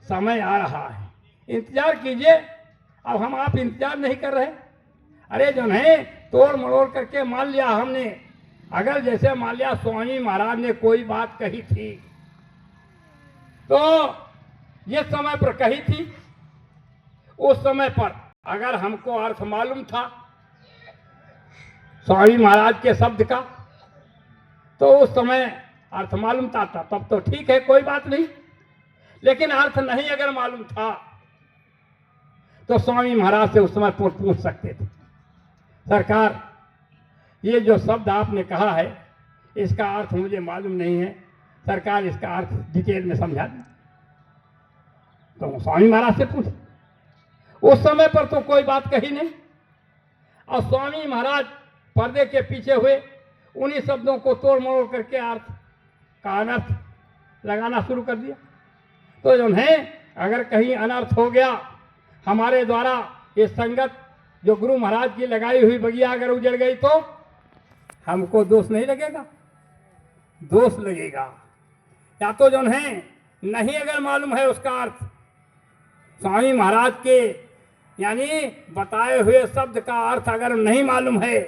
Speaker 1: समय आ रहा है, इंतजार कीजिए। अब हम आप इंतजार नहीं कर रहे। अरे जो है तोड़ मरोड़ करके मान लिया हमने, अगर जैसे मान लिया स्वामी महाराज ने कोई बात कही थी तो जिस समय पर कही थी उस समय पर अगर हमको अर्थ मालूम था स्वामी महाराज के शब्द का, तो उस समय अर्थ मालूम था तब तो ठीक है, कोई बात नहीं। लेकिन अर्थ नहीं अगर मालूम था तो स्वामी महाराज से उस समय पूछ सकते थे, सरकार ये जो शब्द आपने कहा है इसका अर्थ मुझे मालूम नहीं है, सरकार इसका अर्थ डिटेल में समझा दें। तो स्वामी महाराज से पूछ, उस समय पर तो कोई बात कही नहीं। और स्वामी महाराज पर्दे के पीछे हुए उन्हीं शब्दों को तोड़ मरोड़ करके अर्थ का अनर्थ लगाना शुरू कर दिया। तो जो है अगर कहीं अनर्थ हो गया हमारे द्वारा, ये संगत जो गुरु महाराज की लगाई हुई बगिया अगर उजड़ गई तो हमको दोष नहीं लगेगा, दोष लगेगा। या तो जो है नहीं अगर मालूम है उसका अर्थ, स्वामी महाराज के यानी बताए हुए शब्द का अर्थ अगर नहीं मालूम है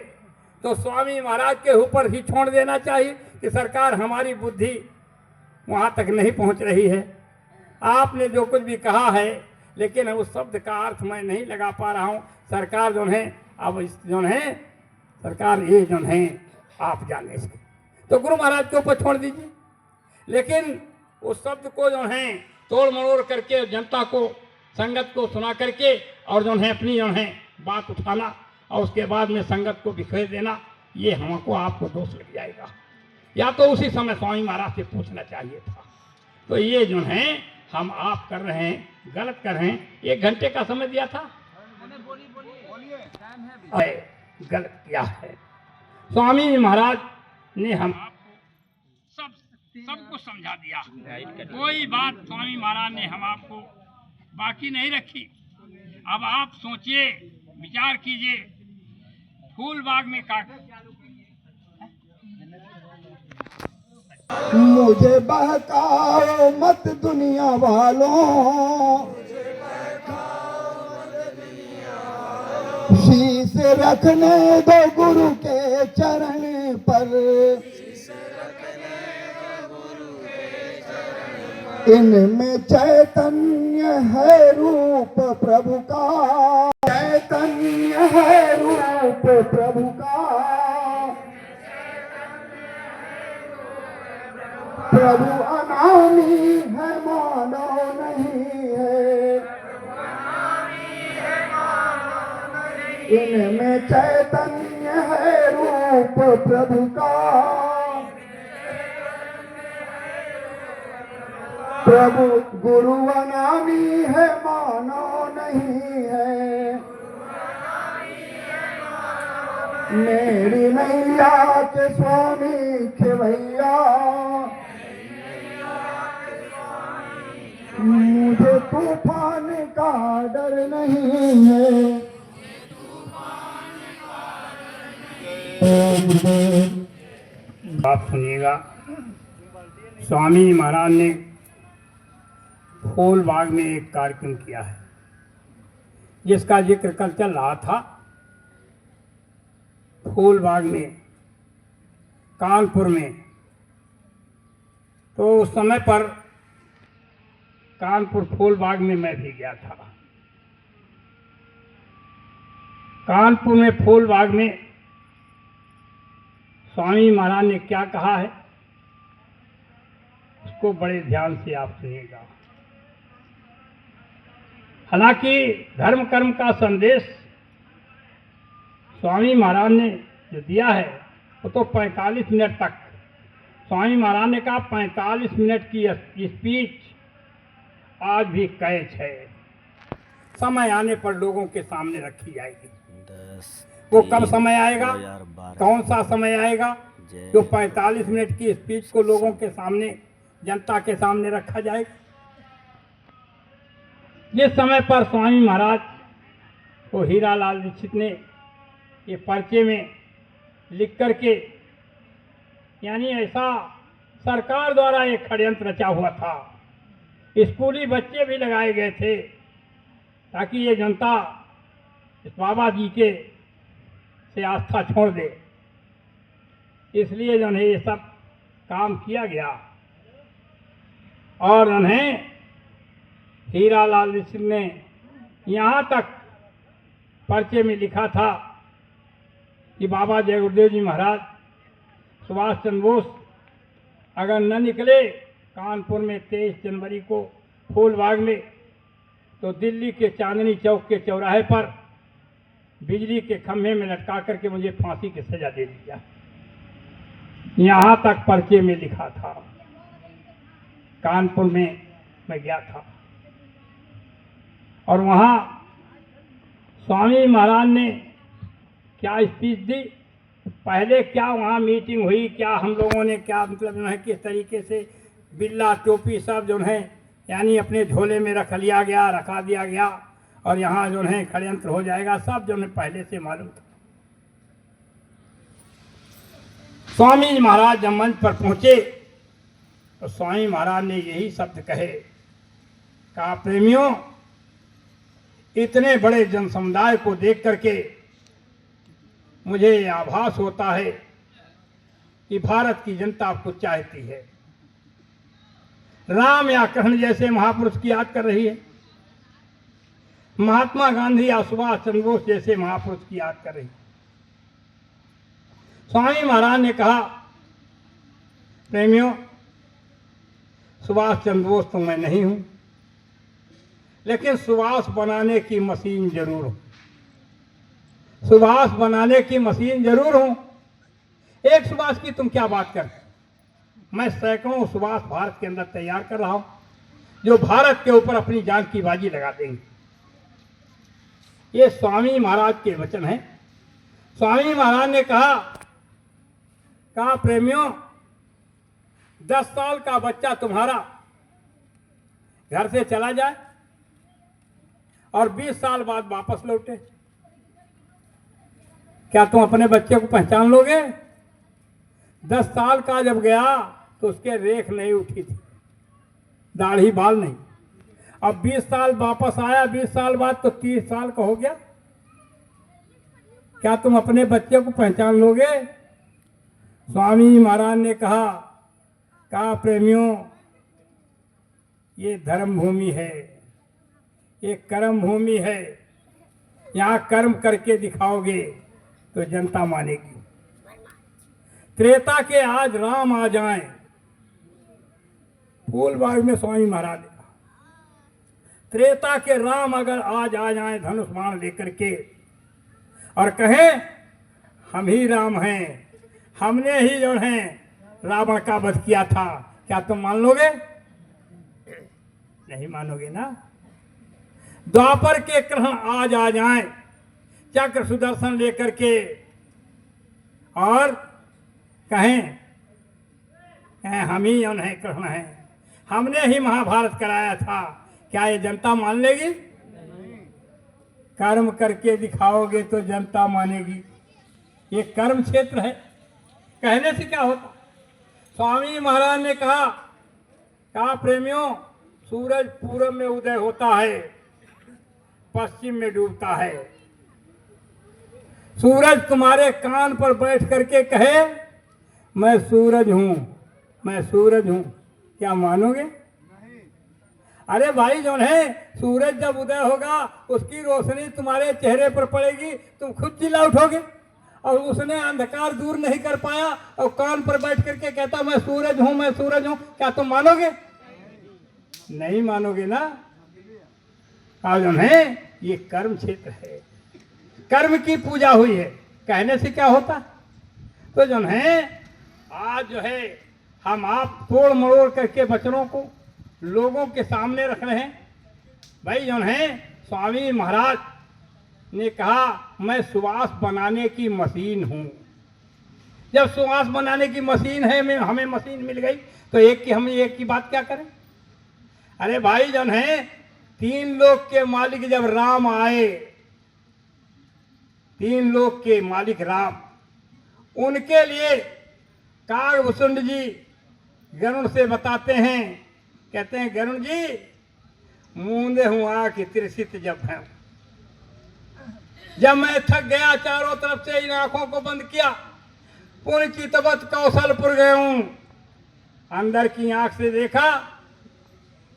Speaker 1: तो स्वामी महाराज के ऊपर ही छोड़ देना चाहिए कि सरकार हमारी बुद्धि वहाँ तक नहीं पहुँच रही है, आपने जो कुछ भी कहा है लेकिन उस शब्द का अर्थ मैं नहीं लगा पा रहा हूँ, सरकार जो है अब जो है सरकार ये जो है आप जाने इसके, तो गुरु महाराज के ऊपर छोड़ दीजिए। लेकिन उस शब्द को जो है तोड़ मरोड़ करके जनता को संगत को सुना करके और जो है अपनी जो है बात उठाना और उसके बाद में संगत को बिखेर देना, ये हमको आपको दोष लग जाएगा। या तो उसी समय स्वामी महाराज से पूछना चाहिए था। तो ये जो है हम आप कर रहे हैं, गलत कर रहे हैं। 1 घंटे का समय दिया था, गलत किया है। स्वामी महाराज ने हम सबको समझा दिया, कोई बात स्वामी महाराज ने हम आपको बाकी नहीं रखी। अब आप सोचिए, विचार कीजिए, फूल बाग में काट
Speaker 3: मुझे बहकाओ मत दुनिया वालों, शीश शीश रखने दो गुरु के चरण पर, इनमें चैतन्य है रूप प्रभु का, चैतन्य है रूप प्रभु का, प्रभु अनामी है मानव नहीं है, इनमें चैतन्य है रूप प्रभु का, प्रभु गुरु अनामी है मानव नहीं है, मेरी नैया के स्वामी खेवैया, मुझे तूफान का डर नहीं है।
Speaker 1: आप सुनिएगा, स्वामी महाराज ने फूलबाग में एक कार्यक्रम किया है जिसका जिक्र कल चल रहा था। फूलबाग में, कानपुर में, तो उस समय पर कानपुर फूलबाग में मैं भी गया था। कानपुर में फूलबाग में स्वामी महाराज ने क्या कहा है उसको बड़े ध्यान से आप सुनिएगा। हालांकि धर्म कर्म का संदेश स्वामी महाराज ने जो दिया है वो तो 45 मिनट तक, स्वामी महाराज ने कहा 45 मिनट की स्पीच आज भी कैच है, समय आने पर लोगों के सामने रखी जाएगी। वो कब समय आएगा, कौन सा समय आएगा जो 45 मिनट की स्पीच को लोगों के सामने, जनता के सामने रखा जाएगा। जिस समय पर स्वामी महाराज को हीरालाल दीक्षित ने ये पर्चे में लिख करके, यानी ऐसा सरकार द्वारा एक षड्यंत्र रचा हुआ था, स्कूली बच्चे भी लगाए गए थे ताकि ये जनता इस बाबा जी के से आस्था छोड़ दे, इसलिए जो है ये सब काम किया गया। और उन्हें हीरालाल दीक्षित ने यहाँ तक पर्चे में लिखा था कि बाबा जय गुरुदेव जी महाराज सुभाष चंद्र बोस अगर न निकले कानपुर में 23 जनवरी को फूलबाग में, तो दिल्ली के चांदनी चौक के चौराहे पर बिजली के खंभे में लटका करके मुझे फांसी की सजा दे दिया। यहाँ तक पर्चे में लिखा था। कानपुर में मैं गया था और वहाँ स्वामी महाराज ने क्या स्पीच दी, पहले क्या वहाँ मीटिंग हुई, क्या हम लोगों ने क्या मतलब जो है किस तरीके से बिल्ला टोपी सब जो है यानी अपने झोले में रख लिया गया, रखा दिया गया और यहाँ जो है षड्यंत्र हो जाएगा, सब जो है पहले से मालूम था। स्वामी महाराज जब मंच पर पहुँचे तो स्वामी महाराज ने यही शब्द कहे, कहा प्रेमियों, इतने बड़े जन समुदाय को देख करके मुझे यह आभास होता है कि भारत की जनता आपको चाहती है। राम या कृष्ण जैसे महापुरुष की याद कर रही है, महात्मा गांधी या सुभाष चंद्र बोस जैसे महापुरुष की याद कर रही है। स्वामी महाराज ने कहा प्रेमियों, सुभाष चंद्र बोस तो मैं नहीं हूं, लेकिन सुभाष बनाने की मशीन जरूर हूं, सुभाष बनाने की मशीन जरूर हूं। एक सुभाष की तुम क्या बात कर, मैं सैकड़ों सुभाष भारत के अंदर तैयार कर रहा हूं जो भारत के ऊपर अपनी जान की बाजी लगा देंगे। ये स्वामी महाराज के वचन हैं। स्वामी महाराज ने कहा प्रेमियों, 10 साल का बच्चा तुम्हारा घर से चला जाए और 20 साल बाद वापस लौटे, क्या तुम अपने बच्चे को पहचान लोगे? 10 साल का जब गया तो उसके रेख नहीं उठी थी, दाढ़ी बाल नहीं। अब 20 साल वापस आया, 20 साल बाद तो 30 साल का हो गया। क्या तुम अपने बच्चे को पहचान लोगे? स्वामी महाराज ने कहा प्रेमियों, ये धर्म भूमि है, ये कर्म भूमि है। यहाँ कर्म करके दिखाओगे तो जनता मानेगी। त्रेता के आज राम आ जाएं, फूलबाग में स्वामी महाराज ने कहा, त्रेता के राम अगर आज आ जाएं धनुष बाण लेकर के और कहें हम ही राम हैं, हमने ही जो है रावण का वध किया था, क्या तुम मान लोगे? नहीं मानोगे ना। द्वापर के कृष्ण आज आ जाएं चक्र सुदर्शन लेकर के और कहें हम ही उन्हें कृष्ण हैं, हमने ही महाभारत कराया था, क्या ये जनता मान लेगी? कर्म करके दिखाओगे तो जनता मानेगी। ये कर्म क्षेत्र है। कहने से क्या होता? स्वामी महाराज ने कहा प्रेमियों, सूरज पूरब में उदय होता है, पश्चिम में डूबता है। सूरज तुम्हारे कान पर बैठ करके कहे मैं सूरज हूं, मैं सूरज हूं, क्या मानोगे? अरे भाई जो है सूरज जब उदय होगा उसकी रोशनी तुम्हारे चेहरे पर पड़ेगी, तुम खुद चिल्ला उठोगे। और उसने अंधकार दूर नहीं कर पाया और कान पर बैठ करके कहता मैं सूरज हूं, मैं सूरज हूं, क्या तुम मानोगे? नहीं मानोगे ना। आज जो है ये कर्म क्षेत्र है, कर्म की पूजा हुई है। कहने से क्या होता? तो जो है आज जो है हम आप तोड़ मरोड़ करके वचनों को लोगों के सामने रख रहे हैं। भाई जो है स्वामी महाराज ने कहा मैं सुवास बनाने की मशीन हूं। जब सुवास बनाने की मशीन है, में हमें मशीन मिल गई तो हम एक की बात क्या करें? अरे भाई जन है तीन लोक के मालिक जब राम आए, तीन लोक के मालिक राम, उनके लिए कागभूषुंड जी गरुण से बताते हैं, कहते हैं गरुण जी मूंदे हूं आके त्रिसित जब है, जब मैं थक गया चारों तरफ से इन आंखों को बंद किया, पुण्य चितवत कौशलपुर गया हूं, अंदर की आंख से देखा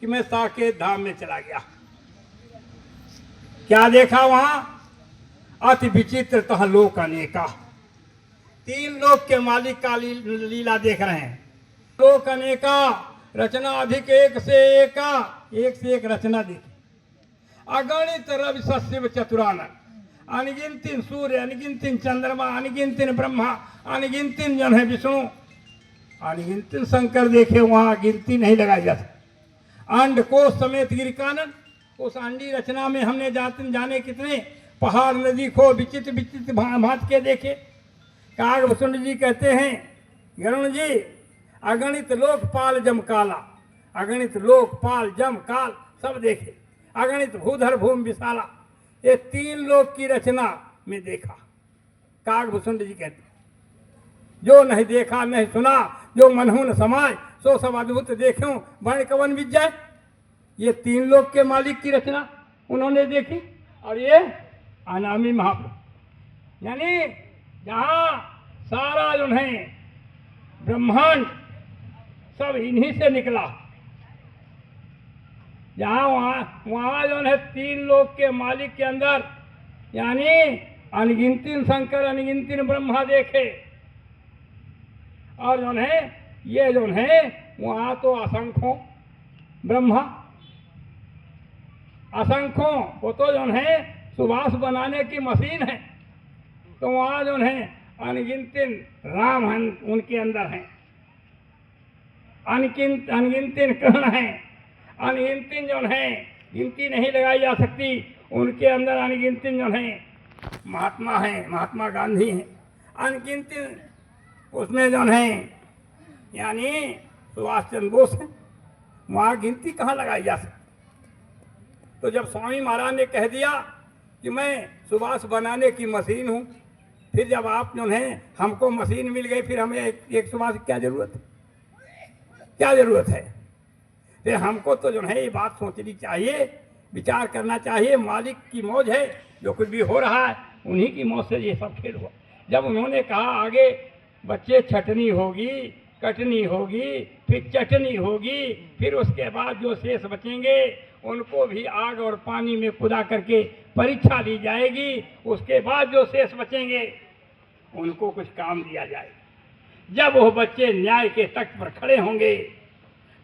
Speaker 1: कि मैं साकेत धाम में चला गया। क्या देखा वहां? अति विचित्र तह लोक अनेका। तीन लोक के मालिक का लीला देख रहे हैं। लोक अनेका, रचना अधिक एक से एक रचना देखी। अगणित रवि सस्यव चतुरानन, अनगिनतिन सूर्य, अनगिनतिन चंद्रमा, अनगिनतिन ब्रह्मा, अनगिनतिन जन है विष्णु, अनगिनतिन शंकर देखे, वहां गिनती नहीं लगाई जा सकती। अंड कोश समेत गिरिकानन, उस अंडी रचना में हमने जाने कितने पहाड़ नदी को विचित्र विचित्र भांत के देखे। कागभूषुंड जी कहते हैं गरुण जी अगणित लोकपाल जम काला, अगणित लोकपाल जम काल सब देखे, अगणित भूधर भूमि विशाला, ये तीन लोक की रचना में देखा। कागभूषुंड जी कहते जो नहीं देखा नहीं सुना, जो मनहु न समाय, सो सब अद्भुत देखूं वर्ण कवन विद्या। ये तीन लोक के मालिक की रचना उन्होंने देखी। और ये अनामी महाप्रभु, यानी जहाँ सारा जो है ब्रह्मांड सब इन्हीं से निकला, जहाँ वहाँ जो है तीन लोक के मालिक के अंदर, यानी अनगिनतिन शंकर अनगिनतिन ब्रह्मा देखे। और जो है ये जो है वहाँ तो असंख्यों ब्रह्मा, असंख्यों, वो तो जो है सुवास बनाने की मशीन है। तो वहाँ जो है अनगिनतिन राम उनके अंदर हैं, अनगिनतिन कृष्ण हैं, अनगिनतिन जो है गिनती नहीं लगाई जा सकती, उनके अंदर अनगिनतिन जो है महात्मा हैं, महात्मा गांधी हैं, अनगिनतिन उसमें जो है यानी सुभाष चंद्र बोस हैं, वहाँ गिनती कहाँ लगाई जा सकती। तो जब स्वामी महाराज ने कह दिया कि मैं सुभाष बनाने की मशीन हूँ, फिर जब आप जो है हमको मशीन मिल गई, फिर हमें एक सुभाष की क्या जरूरत है? क्या जरूरत है? फिर हमको तो जो है ये बात सोचनी चाहिए, विचार करना चाहिए। मालिक की मौज है, जो कुछ भी हो रहा है उन्हीं की मौत से ये सब खेल हुआ। जब उन्होंने कहा आगे बच्चे छटनी होगी, कटनी होगी, फिर चटनी होगी, फिर उसके बाद जो शेष बचेंगे उनको भी आग और पानी में कूदा करके परीक्षा दी जाएगी। उसके बाद जो शेष बचेंगे उनको कुछ काम दिया जाएगा। जब वो बच्चे न्याय के तख्त पर खड़े होंगे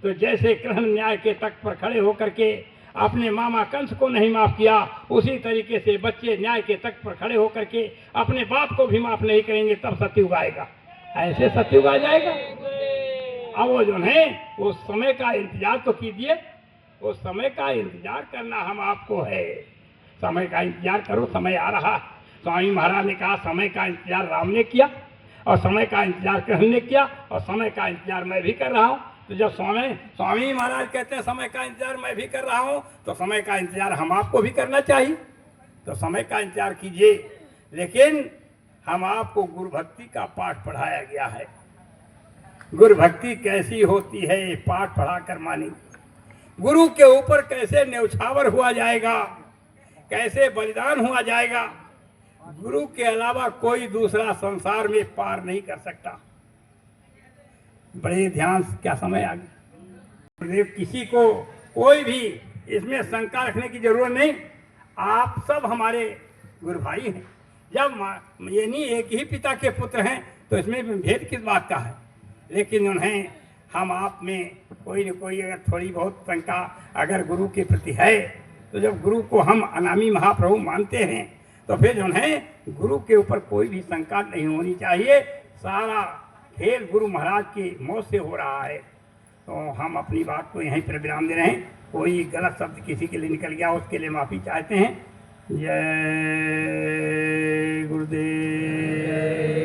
Speaker 1: तो जैसे कृष्ण न्याय के तख्त पर खड़े होकर के अपने मामा कंस को नहीं माफ किया, उसी तरीके से बच्चे न्याय के तख्त पर खड़े होकर के अपने बाप को भी माफ नहीं करेंगे, तब सतयुग आएगा। ऐसे सतयुग आ जाएगा। अब वो जो है उस समय का इंतजार तो कीजिए, उस समय का इंतजार करना हम आपको है। समय का इंतजार करो, समय आ रहा है। स्वामी महाराज ने कहा समय का इंतजार राम ने किया और समय का इंतजार कृष्ण ने किया और समय का इंतजार मैं भी कर रहा हूँ। तो जब स्वामी महाराज कहते हैं समय का इंतजार मैं भी कर रहा हूँ, तो समय का इंतजार हम आपको भी करना चाहिए। तो समय का इंतजार कीजिए, लेकिन हम आपको गुरु भक्ति का पाठ पढ़ाया गया है। गुरु भक्ति कैसी होती है ये पाठ पढ़ाकर मानी। गुरु के ऊपर कैसे न्यौछावर हुआ जाएगा, कैसे बलिदान हुआ जाएगा, गुरु के अलावा कोई दूसरा संसार में पार नहीं कर सकता। बड़े ध्यान से, क्या समय आ गया गुरुदेव, किसी को कोई भी इसमें शंका रखने की जरूरत नहीं। आप सब हमारे गुरु भाई हैं। जब ये नहीं एक ही पिता के पुत्र हैं तो इसमें भेद किस बात का है। लेकिन उन्हें हम आप में कोई न कोई अगर थोड़ी बहुत शंका अगर गुरु के प्रति है, तो जब गुरु को हम अनामी महाप्रभु मानते हैं तो फिर उन्हें गुरु के ऊपर कोई भी शंका नहीं होनी चाहिए। सारा खेल गुरु महाराज की मौत से हो रहा है। तो हम अपनी बात को यहीं पर विराम दे रहे हैं। कोई गलत शब्द किसी के लिए निकल गया उसके लिए माफ़ी चाहते हैं। जय गुरुदेव।